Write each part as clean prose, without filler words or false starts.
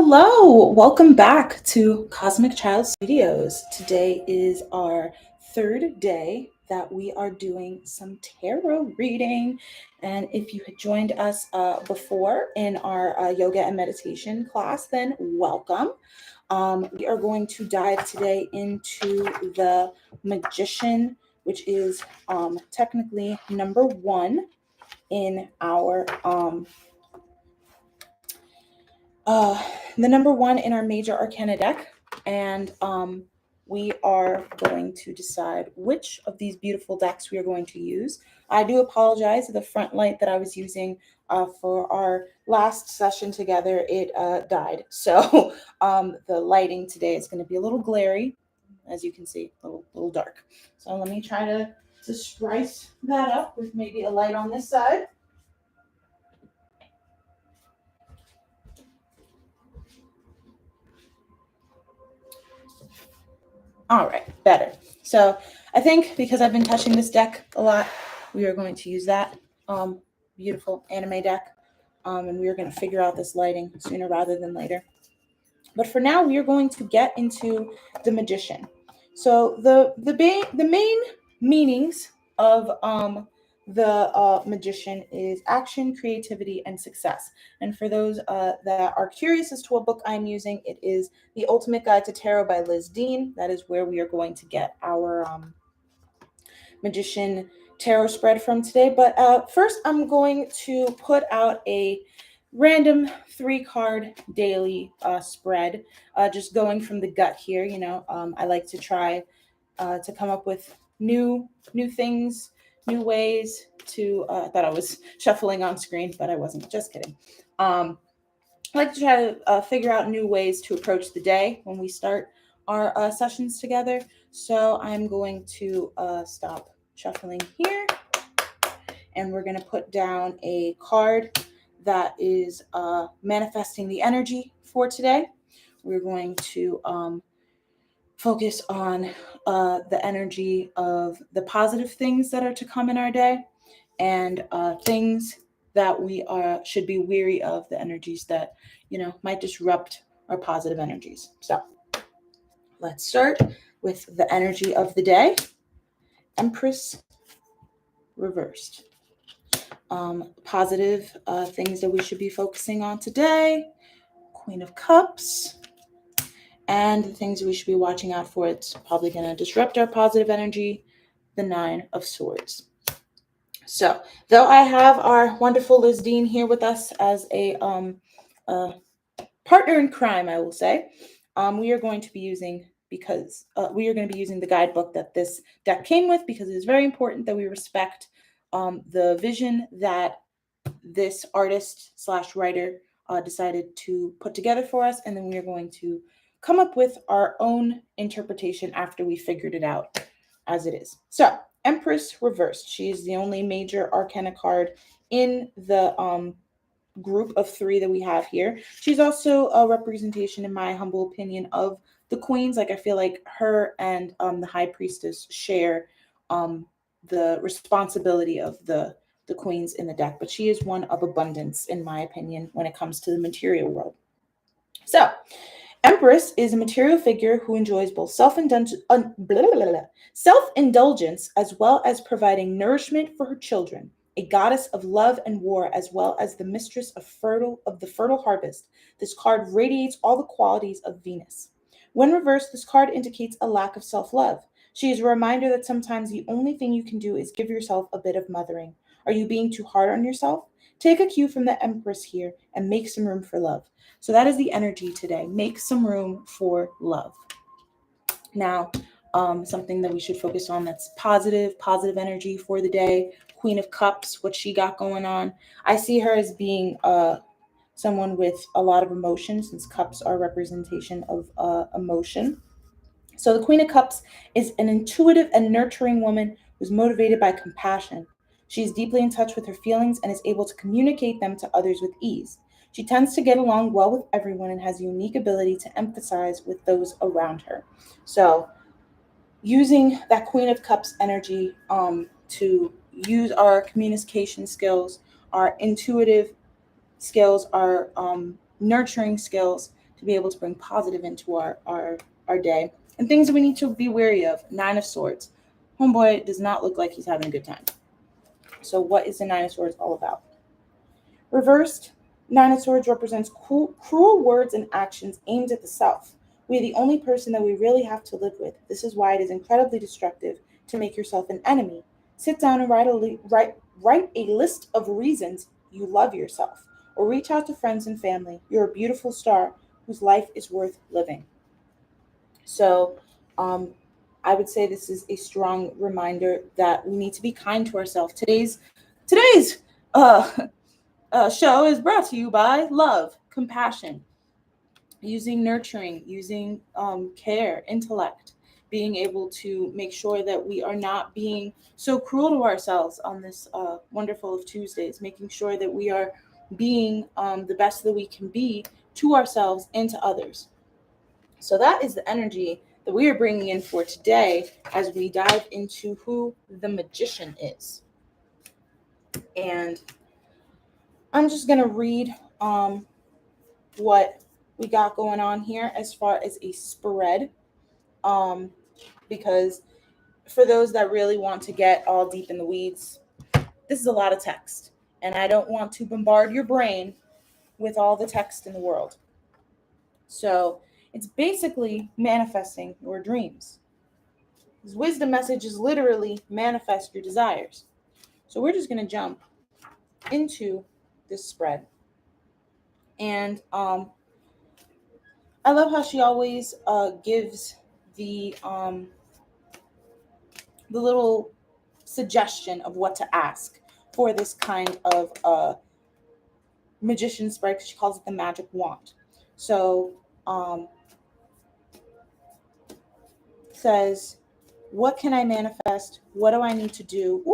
Hello, welcome back to Cosmic Child Studios. Today is our third day that we are doing some tarot reading. And if you had joined us before in our yoga and meditation class, then welcome. We are going to dive today into the Magician, which is technically number one in our the number one in our major arcana deck, and we are going to decide which of these beautiful decks we are going to use. I do apologize. The front light that I was using for our last session together, it died. So the lighting today is going to be a little glary, as you can see, a little dark. So let me try to spice that up with maybe a light on this side. All right, better. So I think because I've been touching this deck a lot, we are going to use that beautiful anime deck, and we are going to figure out this lighting sooner rather than later. But for now, we are going to get into the Magician. So the main meanings of the Magician is action, creativity, and success. And for those that are curious as to what book I'm using, it is The Ultimate Guide to Tarot by Liz Dean. That is where we are going to get our Magician tarot spread from today. But first, I'm going to put out a random 3-card daily spread, just going from the gut here. I like to try to come up with new things, new ways to. I thought I was shuffling on screen, but I wasn't. Just kidding. I like to try to figure out new ways to approach the day when we start our sessions together. So I'm going to stop shuffling here, and we're going to put down a card that is manifesting the energy for today. We're going to focus on the energy of the positive things that are to come in our day, and things that we should be weary of, the energies that might disrupt our positive energies. So let's start with the energy of the day. Empress reversed. Positive things that we should be focusing on today. Queen of Cups. And the things we should be watching out for, it's probably going to disrupt our positive energy. The Nine of Swords. So, though I have our wonderful Liz Dean here with us as a partner in crime, I will say, we are going to be using the guidebook that this deck came with, because it is very important that we respect the vision that this artist/writer decided to put together for us, and then we are going to come up with our own interpretation after we figured it out as it is. So, Empress reversed. She is the only major arcana card in the group of 3 that we have here. She's also a representation, in my humble opinion, of the queens. Like, I feel like her and the High Priestess share the responsibility of the queens in the deck, but she is one of abundance, in my opinion, when it comes to the material world. So, Empress is a material figure who enjoys both self-indulgence as well as providing nourishment for her children, a goddess of love and war, as well as the mistress of the fertile harvest. This card radiates all the qualities of Venus. When reversed, this card indicates a lack of self-love. She is a reminder that sometimes the only thing you can do is give yourself a bit of mothering. Are you being too hard on yourself? Take a cue from the Empress here and make some room for love. So that is the energy today. Make some room for love. Now, something that we should focus on that's positive energy for the day. Queen of Cups, what she got going on. I see her as being someone with a lot of emotion, since cups are a representation of emotion. So the Queen of Cups is an intuitive and nurturing woman who's motivated by compassion. She is deeply in touch with her feelings and is able to communicate them to others with ease. She tends to get along well with everyone and has a unique ability to empathize with those around her. So using that Queen of Cups energy to use our communication skills, our intuitive skills, our nurturing skills, to be able to bring positive into our day. And things that we need to be wary of. Nine of Swords. Homeboy does not look like he's having a good time. So what is the Nine of Swords all about? Reversed, Nine of Swords represents cruel words and actions aimed at the self. We are the only person that we really have to live with. This is why it is incredibly destructive to make yourself an enemy. Sit down and write a list of reasons you love yourself, or reach out to friends and family. You're a beautiful star whose life is worth living. So, I would say this is a strong reminder that we need to be kind to ourselves. Today's uh, show is brought to you by love, compassion, using nurturing, using care, intellect, being able to make sure that we are not being so cruel to ourselves on this wonderful of Tuesdays, making sure that we are being the best that we can be to ourselves and to others. So that is the energy that we are bringing in for today as we dive into who the magician is. And I'm just going to read what we got going on here as far as a spread, because for those that really want to get all deep in the weeds, this is a lot of text, and I don't want to bombard your brain with all the text in the world. So it's basically manifesting your dreams. This wisdom message is literally manifest your desires. So we're just going to jump into this spread. And I love how she always gives the little suggestion of what to ask for this kind of magician spread. She calls it the magic wand. So says, what can I manifest? What do I need to do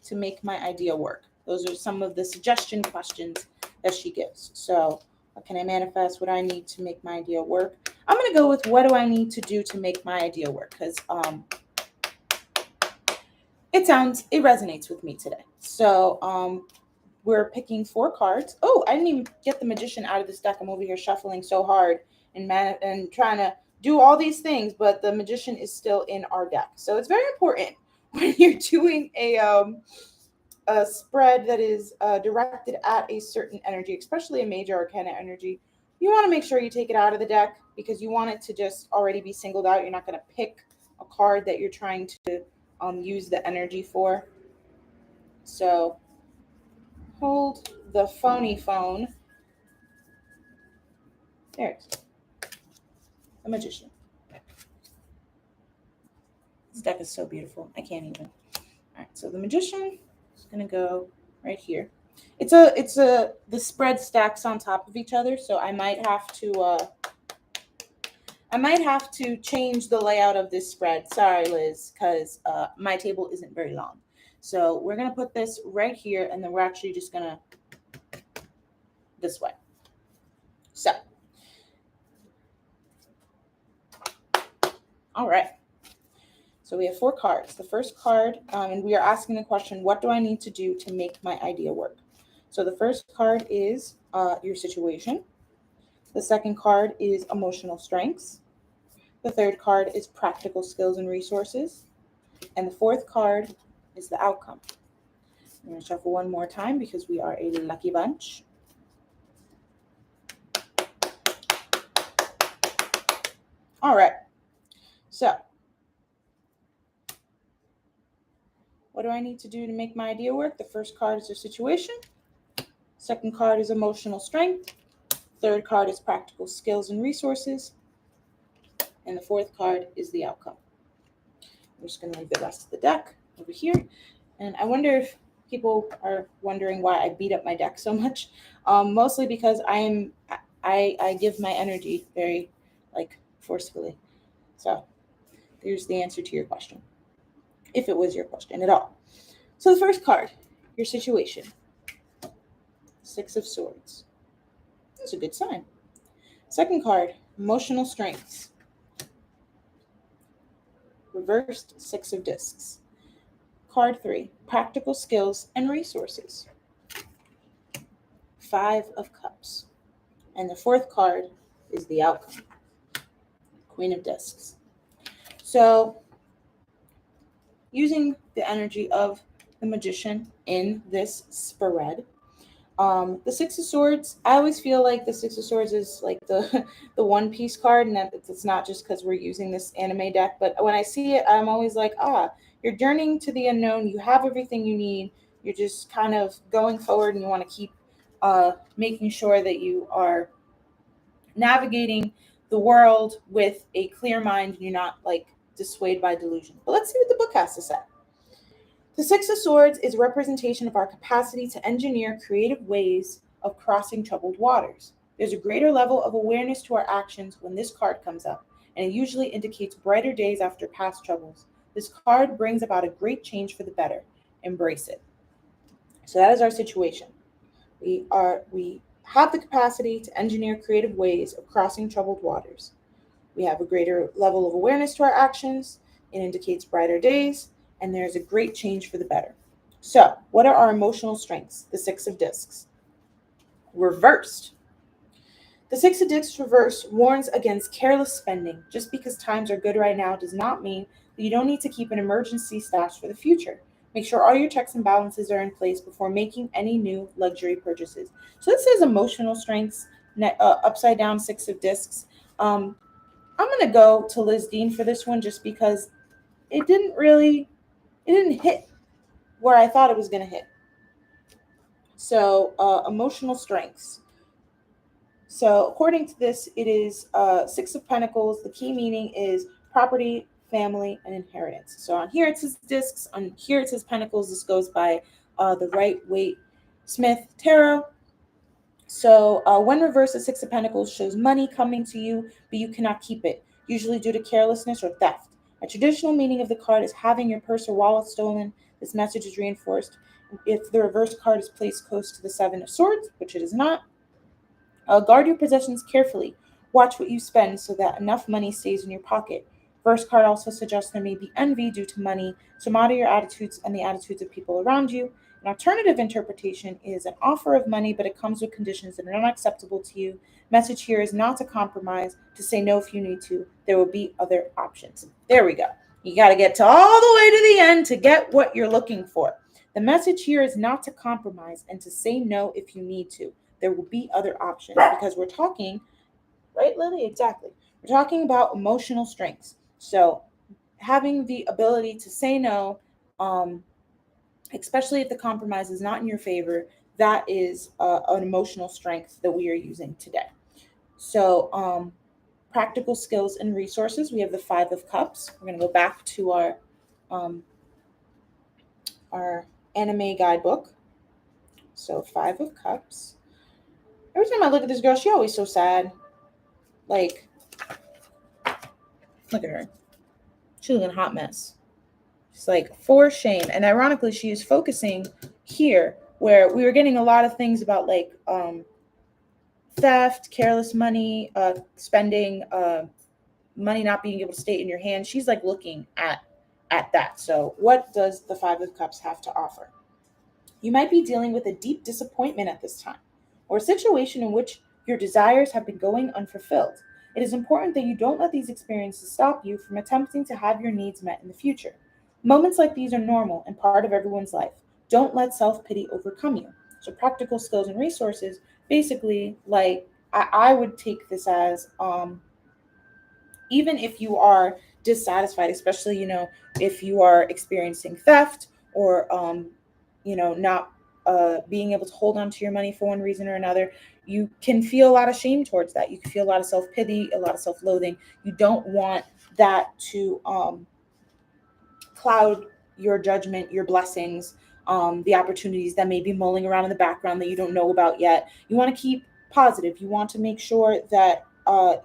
to make my idea work? Those are some of the suggestion questions that she gives. So what can I manifest? What do I need to make my idea work? I'm going to go with what do I need to do to make my idea work? Because it resonates with me today. So we're picking 4 cards. Oh, I didn't even get the magician out of this deck. I'm over here shuffling so hard and trying to do all these things, but the magician is still in our deck. So it's very important when you're doing a spread that is directed at a certain energy, especially a major arcana energy. You want to make sure you take it out of the deck because you want it to just already be singled out. You're not going to pick a card that you're trying to use the energy for. So hold the phony phone. There it is. The magician. This deck is so beautiful. I can't even. All right, so the magician is gonna go right here. The spread stacks on top of each other, so I might have to change the layout of this spread. Sorry, Liz, because my table isn't very long. So we're gonna put this right here, and then we're actually just gonna this way. So, all right. So we have 4 cards. The first card, and we are asking the question, what do I need to do to make my idea work? So the first card is your situation. The second card is emotional strengths. The third card is practical skills and resources. And the fourth card is the outcome. I'm going to shuffle one more time because we are a lucky bunch. All right. So what do I need to do to make my idea work? The first card is your situation. Second card is emotional strength. Third card is practical skills and resources. And the fourth card is the outcome. I'm just going to leave the rest of the deck over here. And I wonder if people are wondering why I beat up my deck so much. Mostly because I give my energy very forcefully. So there's the answer to your question, if it was your question at all. So the first card, your situation. 6 of Swords. That's a good sign. Second card, emotional strengths. Reversed 6 of Discs. Card 3, practical skills and resources. 5 of Cups. And the fourth card is the outcome. Queen of Discs. So using the energy of the magician in this spread, the Six of Swords, I always feel like the Six of Swords is like the the One Piece card, and that it's not just because we're using this anime deck, but when I see it, I'm always like, you're journeying to the unknown. You have everything you need. You're just kind of going forward, and you want to keep making sure that you are navigating the world with a clear mind, and you're not like dissuaded by delusion. But let's see what the book has to say. The Six of Swords is a representation of our capacity to engineer creative ways of crossing troubled waters. There's a greater level of awareness to our actions when this card comes up, and it usually indicates brighter days after past troubles. This card brings about a great change for the better. Embrace it. So that is our situation. We have the capacity to engineer creative ways of crossing troubled waters. We have a greater level of awareness to our actions. It indicates brighter days, and there's a great change for the better. So, what are our emotional strengths? The Six of Discs. Reversed. The Six of Discs reversed warns against careless spending. Just because times are good right now does not mean that you don't need to keep an emergency stash for the future. Make sure all your checks and balances are in place before making any new luxury purchases. So this says emotional strengths, upside down Six of Discs. I'm going to go to Liz Dean for this one just because it didn't hit where I thought it was going to hit. So emotional strengths. So according to this, it is Six of Pentacles. The key meaning is property, family, and inheritance. So on here it says discs. On here it says pentacles. This goes by the Right Waite Smith Tarot. So when reversed, the Six of Pentacles shows money coming to you, but you cannot keep it, usually due to carelessness or theft. A traditional meaning of the card is having your purse or wallet stolen. This message is reinforced if the reverse card is placed close to the Seven of Swords, which it is not. Guard your possessions carefully. Watch what you spend so that enough money stays in your pocket. Reverse card also suggests there may be envy due to money, so monitor your attitudes and the attitudes of people around you. An alternative interpretation is an offer of money, but it comes with conditions that are not acceptable to you. Message here is not to compromise, to say no if you need to. There will be other options. There we go. You got to get to all the way to the end to get what you're looking for. The message here is not to compromise and to say no if you need to. There will be other options because we're talking, right, Lily? Exactly. We're talking about emotional strengths. So having the ability to say no, especially if the compromise is not in your favor, that is an emotional strength that we are using today. So practical skills and resources. We have the Five of Cups. We're going to go back to our anime guidebook. So Five of Cups. Every time I look at this girl, she's always so sad. Like, look at her. She's looking a hot mess. She's like, for shame. And ironically, she is focusing here where we were getting a lot of things about like theft, careless money, spending, money not being able to stay in your hand. She's like looking at that. So what does the Five of Cups have to offer? You might be dealing with a deep disappointment at this time, or a situation in which your desires have been going unfulfilled. It is important that you don't let these experiences stop you from attempting to have your needs met in the future. Moments like these are normal and part of everyone's life. Don't let self-pity overcome you. So practical skills and resources, basically, like I would take this as even if you are dissatisfied, especially, if you are experiencing theft or, not being able to hold on to your money for one reason or another, you can feel a lot of shame towards that. You can feel a lot of self-pity, a lot of self-loathing. You don't want that to cloud your judgment, your blessings, the opportunities that may be mulling around in the background that you don't know about yet. You want to keep positive. You want to make sure that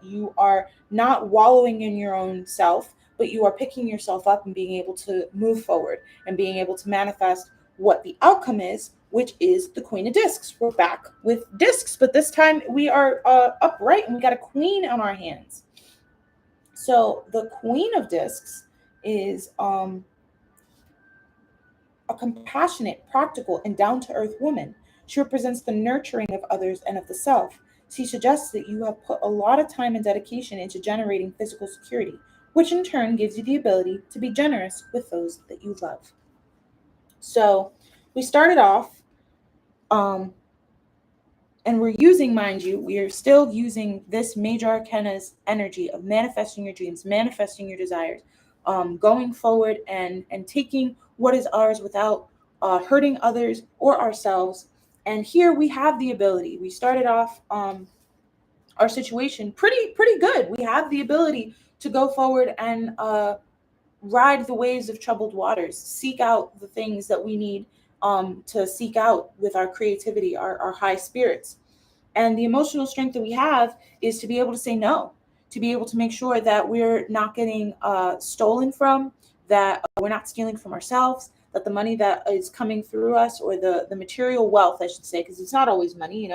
you are not wallowing in your own self, but you are picking yourself up and being able to move forward and being able to manifest what the outcome is, which is the Queen of Discs. We're back with discs, but this time we are upright and we got a queen on our hands. So the Queen of Discs is a compassionate, practical, and down-to-earth woman. She represents the nurturing of others and of the self. She suggests that you have put a lot of time and dedication into generating physical security, which in turn gives you the ability to be generous with those that you love. So we started off, um, and we're using, mind you, we are still using this major arcana's energy of manifesting your dreams, manifesting your desires, going forward and taking what is ours without hurting others or ourselves. And here we have the ability. We started off our situation pretty good. We have the ability to go forward and ride the waves of troubled waters, seek out the things that we need to seek out with our creativity, our high spirits. And the emotional strength that we have is to be able to say no, to be able to make sure that we're not getting stolen from, that we're not stealing from ourselves, that the money that is coming through us, or the material wealth, I should say, because it's not always money,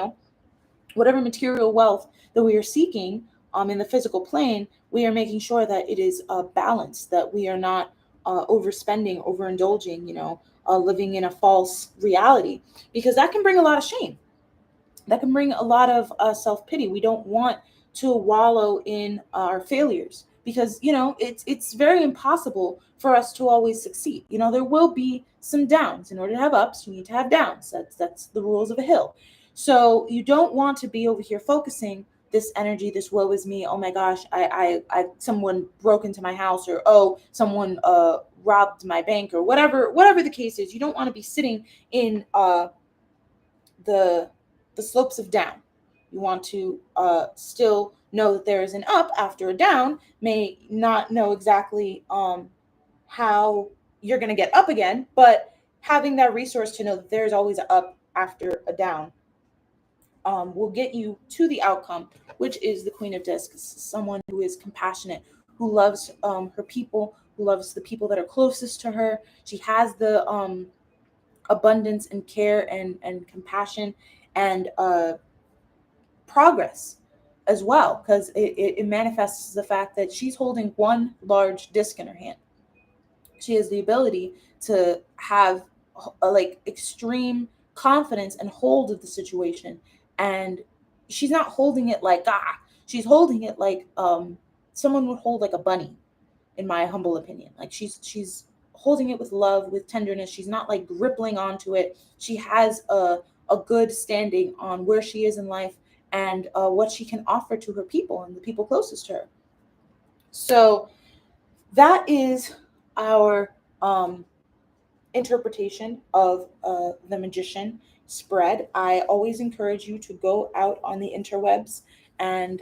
whatever material wealth that we are seeking in the physical plane, we are making sure that it is balanced, that we are not overspending, overindulging, living in a false reality, because that can bring a lot of shame. That can bring a lot of self-pity. We don't want to wallow in our failures, because it's very impossible for us to always succeed. There will be some downs. In order to have ups, you need to have downs. That's the rules of a hill. So you don't want to be over here focusing this energy, this woe is me, oh my gosh, I someone broke into my house, or oh, someone robbed my bank, or whatever the case is. You don't want to be sitting in the slopes of down. You want to still know that there is an up after a down. May not know exactly how you're going to get up again, but having that resource to know that there's always an up after a down will get you to the outcome, which is the Queen of Discs, someone who is compassionate, who loves her people, who loves the people that are closest to her. She has the abundance and care and compassion and progress as well, because it manifests the fact that she's holding one large disc in her hand. She has the ability to have like extreme confidence and hold of the situation, and she's not holding it like she's holding it like someone would hold like a bunny, in my humble opinion. Like she's holding it with love, with tenderness. She's not like gripping onto it. She has a good standing on where she is in life, and what she can offer to her people and the people closest to her. So that is our interpretation of the magician spread. I always encourage you to go out on the interwebs and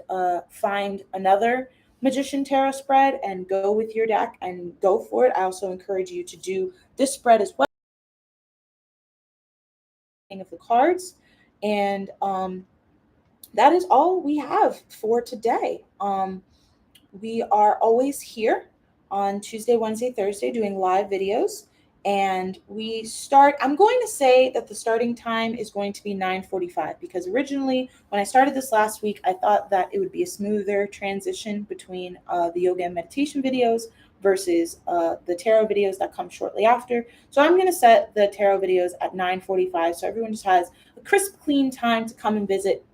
find another magician tarot spread and go with your deck and go for it. I also encourage you to do this spread as well, of the cards. And that is all we have for today. We are always here on Tuesday, Wednesday, Thursday doing live videos. And I'm going to say that the starting time is going to be 9:45, because originally when I started this last week, I thought that it would be a smoother transition between the yoga and meditation videos versus the tarot videos that come shortly after. So I'm going to set the tarot videos at 9:45, so everyone just has a crisp, clean time to come and visit.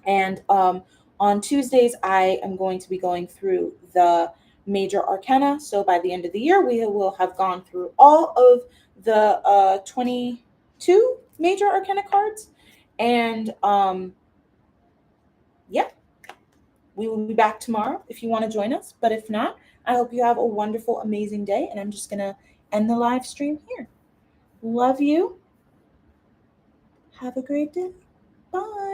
And on Tuesdays, I am going to be going through the major arcana. So by the end of the year, we will have gone through all of the 22 major arcana cards. And yeah, we will be back tomorrow if you want to join us. But if not, I hope you have a wonderful, amazing day. And I'm just going to end the live stream here. Love you. Have a great day. Bye.